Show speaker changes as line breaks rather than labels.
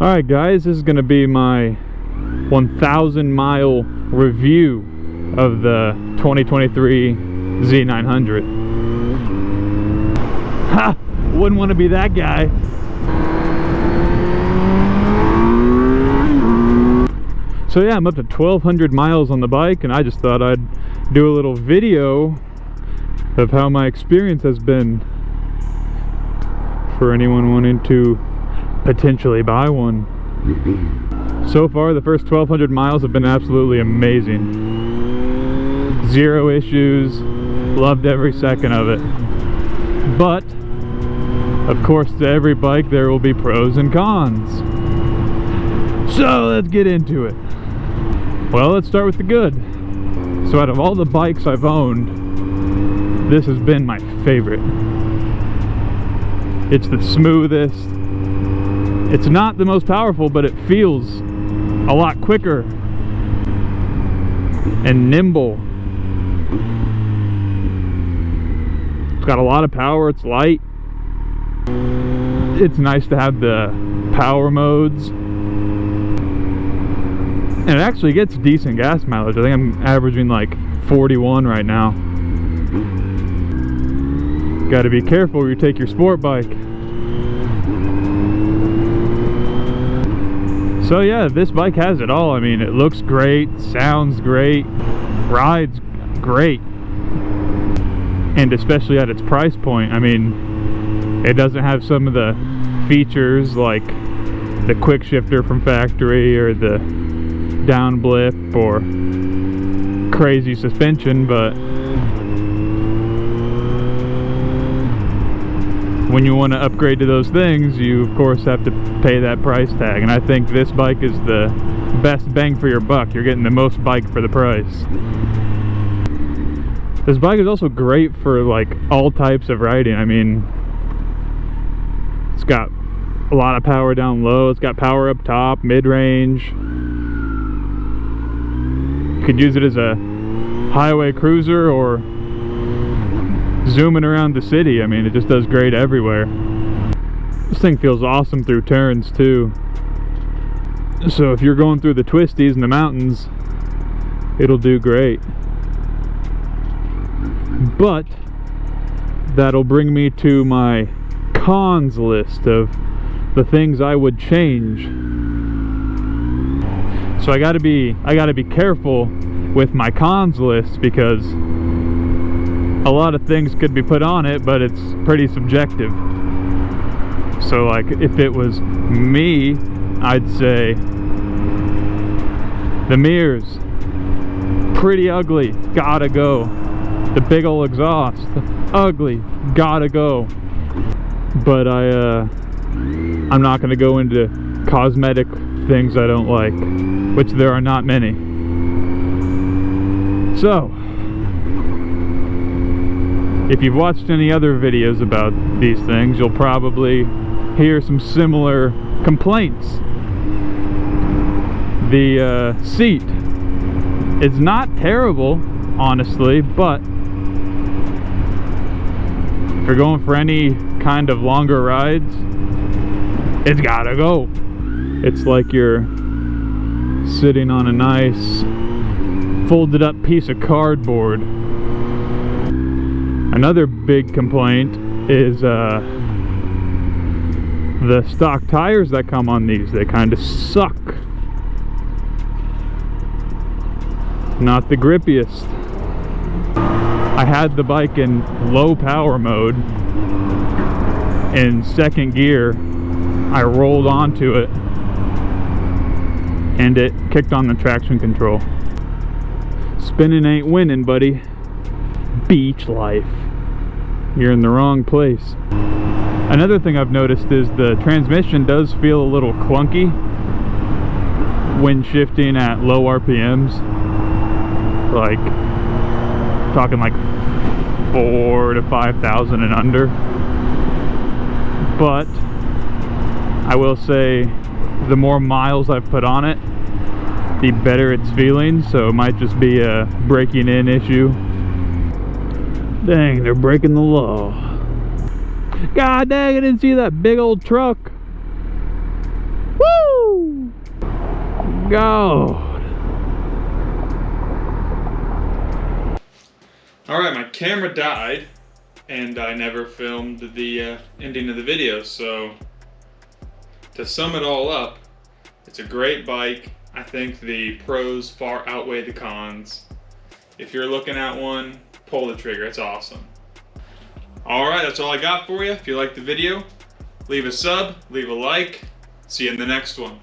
Alright guys, this is going to be my 1,000 mile review of the 2023 Z900. Ha! Wouldn't want to be that guy. So yeah, I'm up to 1,200 miles on the bike, and I just thought I'd do a little video of how my experience has been for anyone wanting to potentially buy one. So far, the first 1,200 miles have been absolutely amazing. Zero issues, loved every second of it. But, of course, to every bike there will be pros and cons. So let's get into it. Well, let's start with the good. So out of all the bikes I've owned, this has been my favorite. It's the smoothest. It's not the most powerful, but it feels a lot quicker and nimble. It's got a lot of power, it's light. It's nice to have the power modes. And it actually gets decent gas mileage. I think I'm averaging like 41 right now. Got to be careful where you take your sport bike. So yeah, this bike has it all. I mean, it looks great, sounds great, rides great. And especially at its price point. I mean, it doesn't have some of the features like the quick shifter from factory or the down blip or crazy suspension, but when you want to upgrade to those things, you of course have to pay that price tag, and I think this bike is the best bang for your buck. You're getting the most bike for the price. This bike is also great for like all types of riding. I mean, it's got a lot of power down low, it's got power up top, mid-range. You could use it as a highway cruiser or zooming around the city. I mean, it just does great everywhere. This thing feels awesome through turns too. So if you're going through the twisties in the mountains, it'll do great. But that'll bring me to my cons list of the things I would change. So I gotta be careful with my cons list, because a lot of things could be put on it, but it's pretty subjective. So like, if it was me, I'd say the mirrors, pretty ugly, gotta go. The big ol' exhaust, ugly, gotta go. But I'm not gonna go into cosmetic things I don't like, which there are not many. So if you've watched any other videos about these things, you'll probably hear some similar complaints. The seat is not terrible, honestly, but if you're going for any kind of longer rides, it's gotta go. It's like you're sitting on a nice folded up piece of cardboard. Another big complaint is the stock tires that come on these. They kind of suck. Not the grippiest. I had the bike in low power mode. In second gear, I rolled onto it and it kicked on the traction control. Spinning ain't winning, buddy. Beach life. You're in the wrong place. Another thing I've noticed is the transmission does feel a little clunky when shifting at low RPMs. Like, talking like 4 to 5,000 and under. But I will say, the more miles I've put on it, the better it's feeling. So it might just be a breaking in issue. Dang, they're breaking the law. God dang, I didn't see that big old truck. Woo! God. Alright, my camera died, and I never filmed the ending of the video, so to sum it all up, it's a great bike. I think the pros far outweigh the cons. If you're looking at one, pull the trigger, it's awesome. Alright, that's all I got for you. If you liked the video, leave a sub, leave a like. See you in the next one.